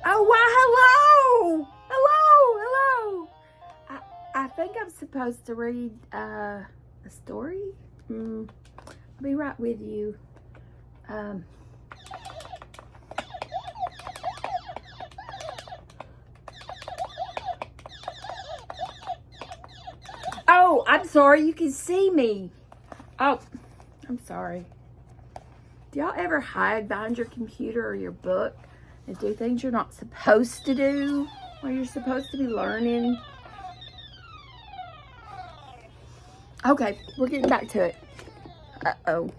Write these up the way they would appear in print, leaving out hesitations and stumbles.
Oh, why, hello! Hello, hello! I think I'm supposed to read a story. I'll be right with you. Oh, I'm sorry, you can see me. Oh, I'm sorry. Do y'all ever hide behind your computer or your book and do things you're not supposed to do while you're supposed to be learning? Okay, we're getting back to it. Uh-oh.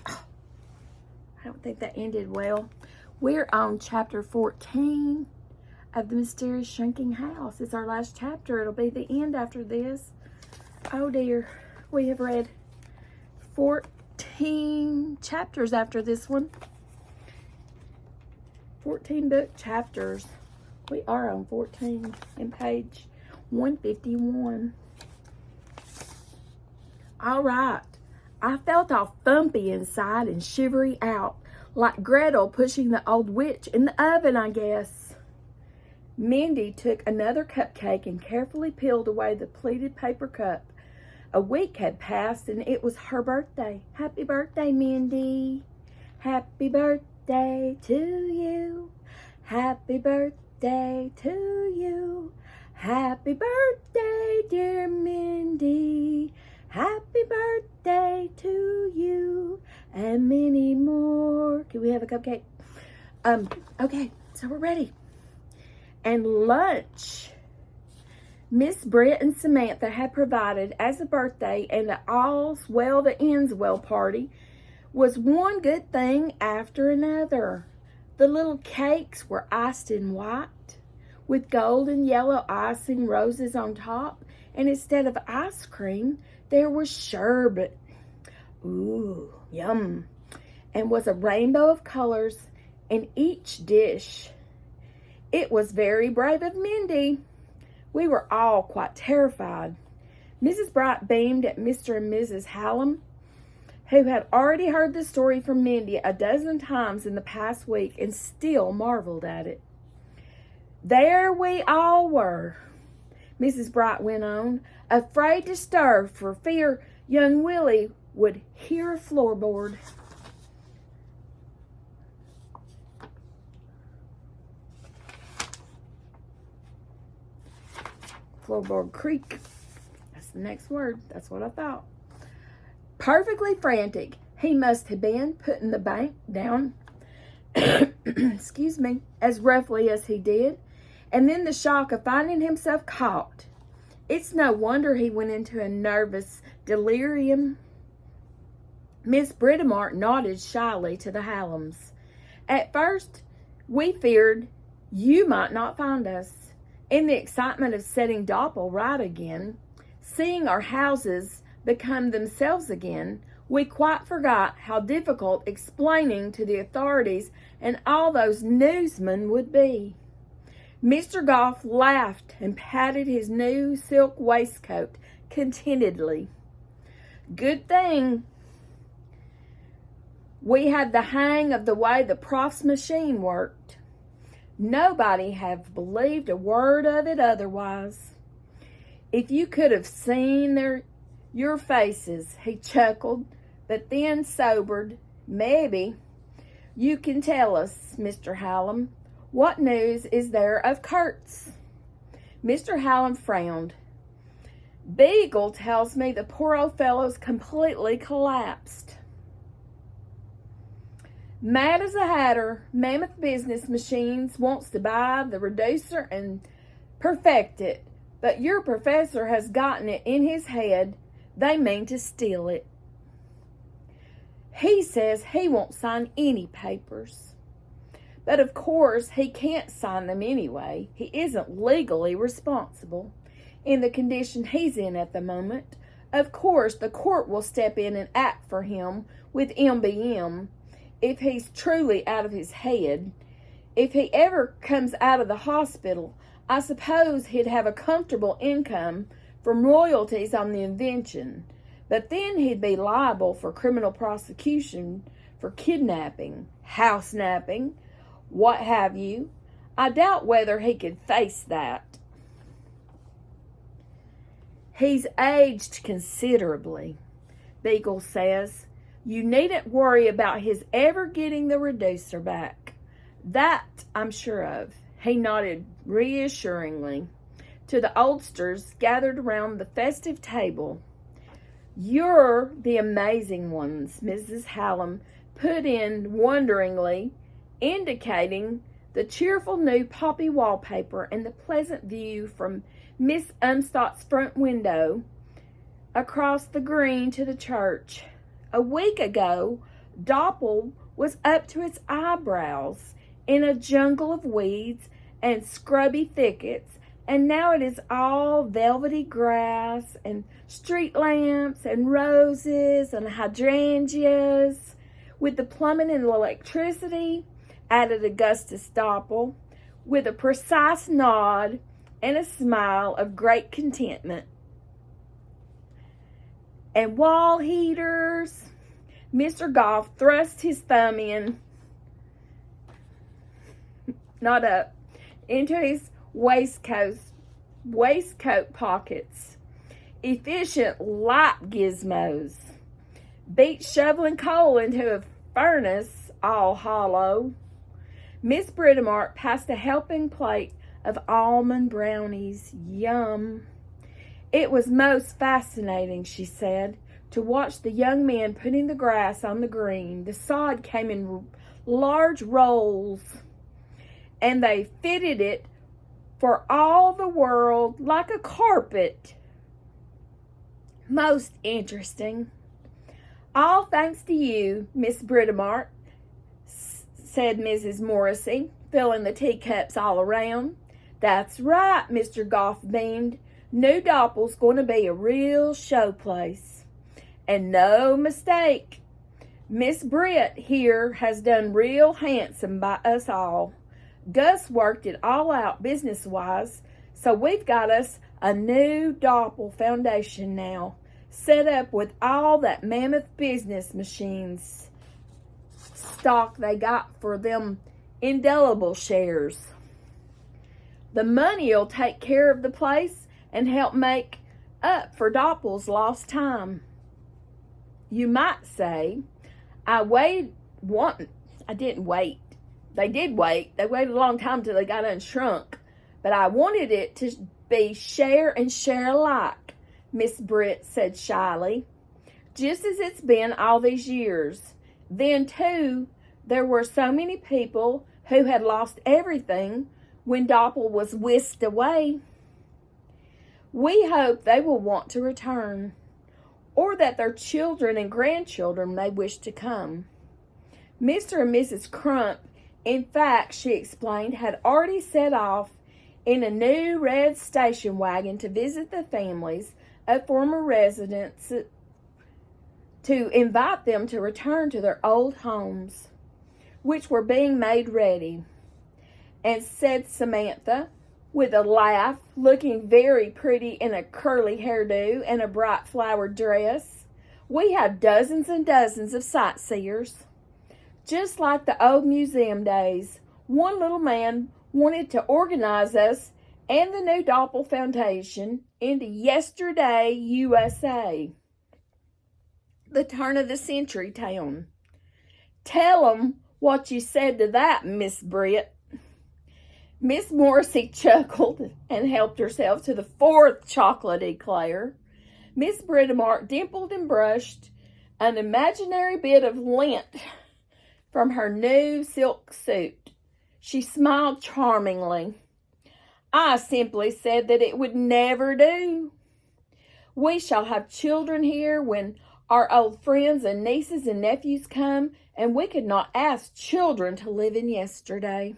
I don't think that ended well. We're on chapter 14 of The Mysterious Shrinking House. It's our last chapter. It'll be the end after this. Oh dear. We have read 14 chapters after this one. 14 book chapters. We are on 14 and page 151. All right. I felt all thumpy inside and shivery out, like Gretel pushing the old witch in the oven, I guess. Mindy took another cupcake and carefully peeled away the pleated paper cup. A week had passed and it was her birthday. Happy birthday, Mindy. Happy birthday to you. Happy birthday to you. Happy birthday, dear Mindy. Happy birthday to you and many more. Can we have a cupcake? Okay, so we're ready. And lunch, Miss Brett and Samantha had provided as a birthday and an all's well that ends well party was one good thing after another. The little cakes were iced in white with gold and yellow icing roses on top, and instead of ice cream, there was sherbet. Ooh, yum. And was a rainbow of colors in each dish. It was very brave of Mindy. We were all quite terrified. Mrs. Bright beamed at Mr. and Mrs. Hallam, who had already heard the story from Mindy a dozen times in the past week and still marveled at it. There we all were, Mrs. Bright went on, afraid to stir for fear young Willie would hear a floorboard. Floorboard creak. That's the next word. That's what I thought. Perfectly frantic, he must have been, putting the bank down, excuse me, as roughly as he did, and then the shock of finding himself caught. It's no wonder he went into a nervous delirium. Miss Britomart nodded shyly to the Hallams. At first, we feared you might not find us. In the excitement of setting Doppel right again, seeing our houses become themselves again, we quite forgot how difficult explaining to the authorities and all those newsmen would be. Mr. Goff laughed and patted his new silk waistcoat contentedly. Good thing we had the hang of the way the prof's machine worked. Nobody have believed a word of it otherwise. If you could have seen your faces, he chuckled, but then sobered. Maybe you can tell us, Mr. Hallam, what news is there of Kurt's? Mr. Hallam frowned. Beagle tells me the poor old fellow's completely collapsed. Mad as a hatter, Mammoth Business Machines wants to buy the reducer and perfect it, but your professor has gotten it in his head they mean to steal it. He says he won't sign any papers. But of course he can't sign them anyway. He isn't legally responsible. In the condition he's in at the moment, of course the court will step in and act for him with MBM. If he's truly out of his head, if he ever comes out of the hospital, I suppose he'd have a comfortable income from royalties on the invention, but then he'd be liable for criminal prosecution for kidnapping, house napping, what have you. I doubt whether he could face that. He's aged considerably, Beagle says. You needn't worry about his ever getting the reducer back. That I'm sure of. He nodded reassuringly to the oldsters gathered around the festive table. You're the amazing ones, Mrs. Hallam put in wonderingly, indicating the cheerful new poppy wallpaper and the pleasant view from Miss Umstott's front window across the green to the church. A week ago, Doppel was up to its eyebrows in a jungle of weeds and scrubby thickets, and now it is all velvety grass and street lamps and roses and hydrangeas, with the plumbing and electricity, added Augustus Doppel, with a precise nod and a smile of great contentment. And wall heaters. Mr. Goff thrust his thumb in, not up, into his waistcoat pockets. Efficient light gizmos. Beat shoveling coal into a furnace all hollow. Miss Britomart passed a helping plate of almond brownies. Yum. It was most fascinating, she said, to watch the young men putting the grass on the green. The sod came in large rolls, and they fitted it for all the world like a carpet. Most interesting. All thanks to you, Miss Britomart, said Mrs. Morrissey, filling the teacups all around. That's right, Mr. Goff beamed. New Doppel's going to be a real showplace. And no mistake. Miss Britt here has done real handsome by us all. Gus worked it all out business-wise, so we've got us a new Doppel foundation now, set up with all that mammoth business machines stock they got for them indelible shares. The money'll take care of the place and help make up for Doppel's lost time. You might say, I didn't wait. They did wait. They waited a long time till they got unshrunk. But I wanted it to be share and share alike, Miss Britt said shyly. Just as it's been all these years. Then, too, there were so many people who had lost everything when Doppel was whisked away. We hope they will want to return, or that their children and grandchildren may wish to come. Mr. and Mrs. Crump, in fact, she explained, had already set off in a new red station wagon to visit the families of former residents to invite them to return to their old homes, which were being made ready. And said Samantha, with a laugh, looking very pretty in a curly hairdo and a bright flowered dress, we have dozens and dozens of sightseers. Just like the old museum days, one little man wanted to organize us and the new Doppel Foundation into Yesterday, USA, the turn of the century town. Tell 'em what you said to that, Miss Britt. Miss Morrissey chuckled and helped herself to the fourth chocolate eclair. Miss Britomart dimpled and brushed an imaginary bit of lint from her new silk suit. She smiled charmingly. I simply said that it would never do. We shall have children here when our old friends and nieces and nephews come, and we could not ask children to live in yesterday.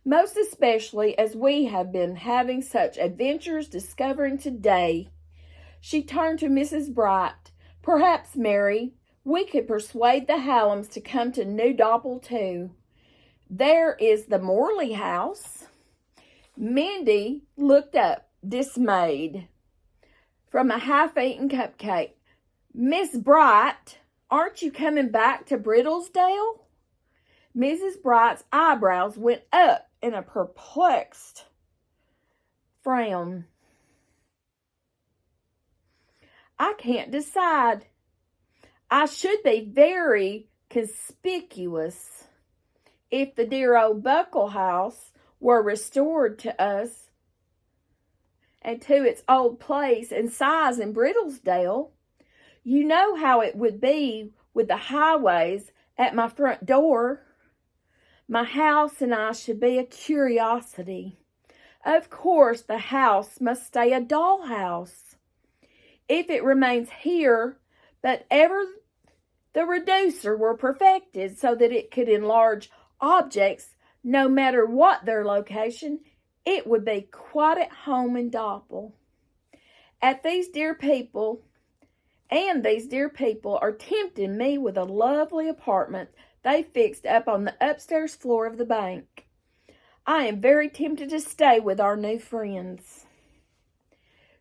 Most especially as we have been having such adventures discovering today. She turned to Mrs. Bright. Perhaps, Mary, we could persuade the Hallams to come to New Doppel too. There is the Morley house. Mindy looked up, dismayed, from a half-eaten cupcake. Miss Bright, Aren't you coming back to Brittlesdale? Mrs. Bright's eyebrows went up in a perplexed frown. I can't decide. I should be very conspicuous if the dear old Buckle House were restored to us and to its old place and size in Brittlesdale. You know how it would be with the highways at my front door. My house and I should be a curiosity. Of course, the house must stay a dollhouse. If it remains here, but ever the reducer were perfected so that it could enlarge objects no matter what their location, it would be quite at home in Doppel. These dear people are tempting me with a lovely apartment they fixed up on the upstairs floor of the bank. I am very tempted to stay with our new friends.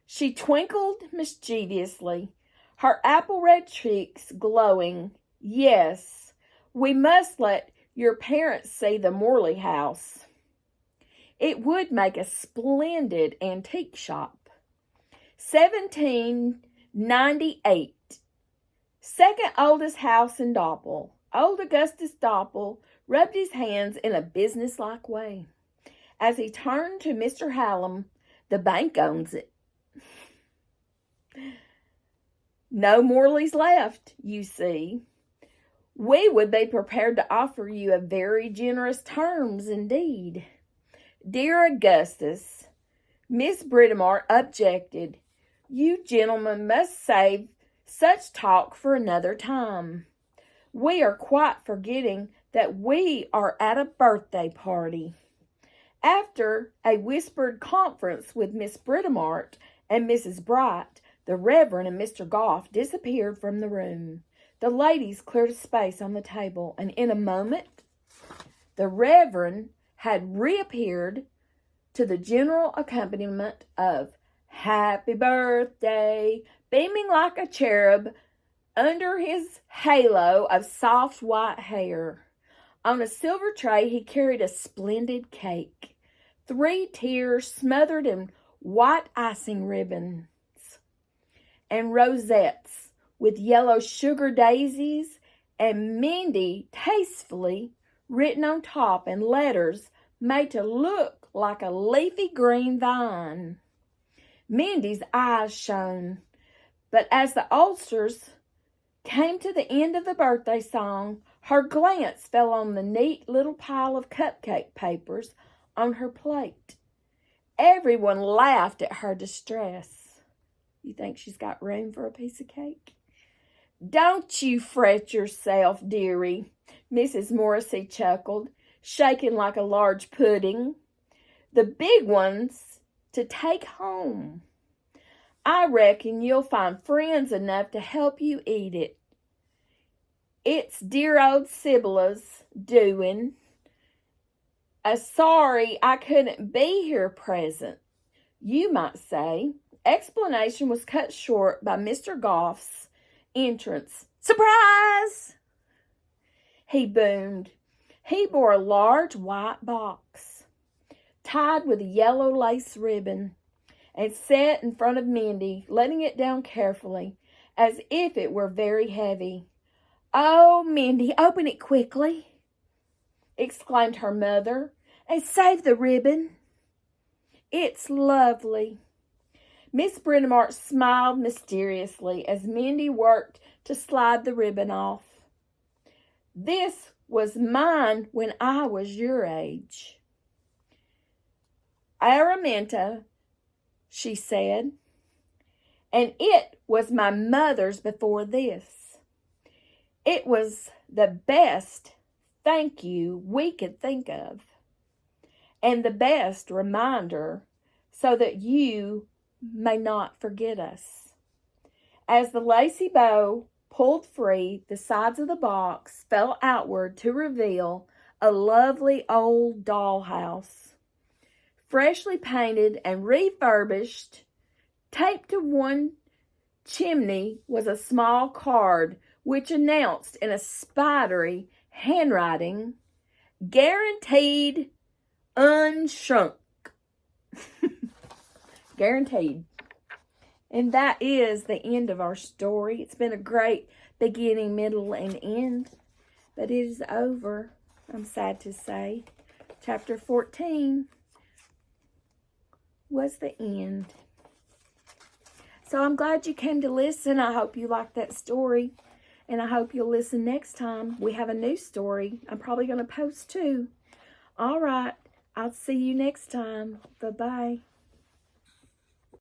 She twinkled mischievously, her apple-red cheeks glowing. Yes, we must let your parents see the Morley house. It would make a splendid antique shop. 1798. Second oldest house in Doppel. Old Augustus Doppel rubbed his hands in a businesslike way. As he turned to Mr. Hallam, the bank owns it. No Morleys left, you see. We would be prepared to offer you a very generous terms indeed. Dear Augustus, Miss Britomart objected. You gentlemen must save such talk for another time. We are quite forgetting that we are at a birthday party. After a whispered conference with Miss Britomart and Mrs. Bright, the Reverend and Mr. Goff disappeared from the room. The ladies cleared a space on the table, and in a moment, the Reverend had reappeared to the general accompaniment of Happy Birthday, beaming like a cherub under his halo of soft white hair. On a silver tray he carried a splendid cake, 3 tiers smothered in white icing ribbons and rosettes with yellow sugar daisies, and Mindy tastefully written on top in letters made to look like a leafy green vine. Mindy's eyes shone, but as the oldsters came to the end of the birthday song, her glance fell on the neat little pile of cupcake papers on her plate. Everyone laughed at her distress. You think she's got room for a piece of cake? Don't you fret yourself, dearie, Mrs. Morrissey chuckled, shaking like a large pudding. The big ones to take home. I reckon you'll find friends enough to help you eat it. It's dear old Sybilla's doing. Sorry I couldn't be here present, you might say. Explanation was cut short by Mr. Goff's entrance. Surprise! He boomed. He bore a large white box, tied with a yellow lace ribbon, and sat in front of Mindy, letting it down carefully, as if it were very heavy. Oh, Mindy, open it quickly, exclaimed her mother, and save the ribbon. It's lovely. Miss Britomart smiled mysteriously as Mindy worked to slide the ribbon off. This was mine when I was your age. Araminta, she said, and it was my mother's before this. It was the best thank you we could think of, and the best reminder so that you may not forget us. As the lacy bow pulled free, the sides of the box fell outward to reveal a lovely old dollhouse, freshly painted and refurbished. Taped to one chimney was a small card which announced in a spidery handwriting, guaranteed unshrunk. Guaranteed. And that is the end of our story. It's been a great beginning, middle, and end. But it is over, I'm sad to say. Chapter 14 was the end. So I'm glad you came to listen. I hope you liked that story. And I hope you'll listen next time. We have a new story. I'm probably going to post 2. All right. I'll see you next time. Bye-bye.